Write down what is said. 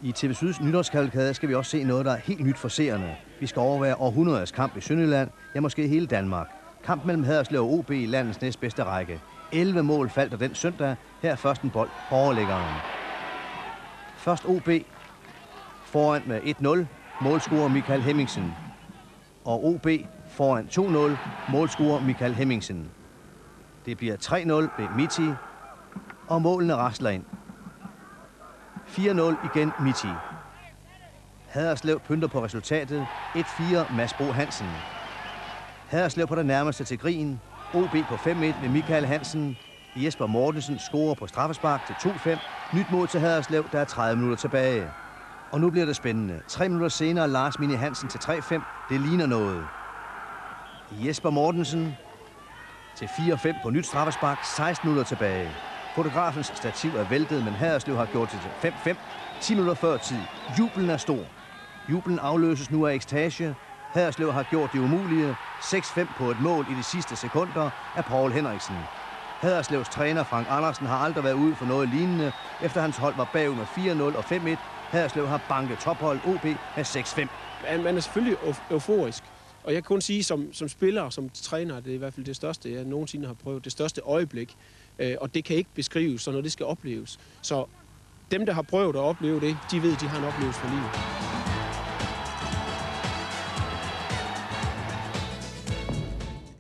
I TV Syds nytårskavalkade skal vi også se noget, der er helt nyt for seerne. Vi skal overvære århundredets kamp i Sønderjylland, ja måske hele Danmark. Kamp mellem Haderslev og OB i landets næstbedste række. 11 mål faldt der den søndag. Her først en bold på overliggeren. Først OB foran med 1-0, målscorer Michael Hemmingsen. Og OB foran 2-0, målscorer Michael Hemmingsen. Det bliver 3-0 ved Miti, og målene rasler ind. 4-0 igen Miti. Haderslev pynter på resultatet. 1-4 Mads Bro Hansen. Haderslev på det nærmeste til grin. OB på 5-1 med Michael Hansen. Jesper Mortensen scorer på straffespark til 2-5. Nyt mål til Haderslev, der er 30 minutter tilbage. Og nu bliver det spændende. 3 minutter senere Lars Mini Hansen til 3-5. Det ligner noget. Jesper Mortensen til 4-5 på nyt straffespark. 16 minutter tilbage. Fotografens stativ er væltet, men Haderslev har gjort det til 5-5. 10 minutter før tid. Jublen er stor. Jublen afløses nu af ekstage. Haderslev har gjort det umulige. 6-5 på et mål i de sidste sekunder af Poul Henriksen. Haderslevs træner Frank Andersen har aldrig været ude for noget lignende, efter hans hold var bagud med 4-0 og 5-1. Haderslev har banket tophold OB med 6-5. Man er selvfølgelig euforisk, og jeg kan kun sige, som spiller og som træner, det er i hvert fald det største, jeg nogensinde har prøvet, det største øjeblik. Og det kan ikke beskrives, så når det skal opleves. Så dem, der har prøvet at opleve det, de ved, de har en oplevelse for livet.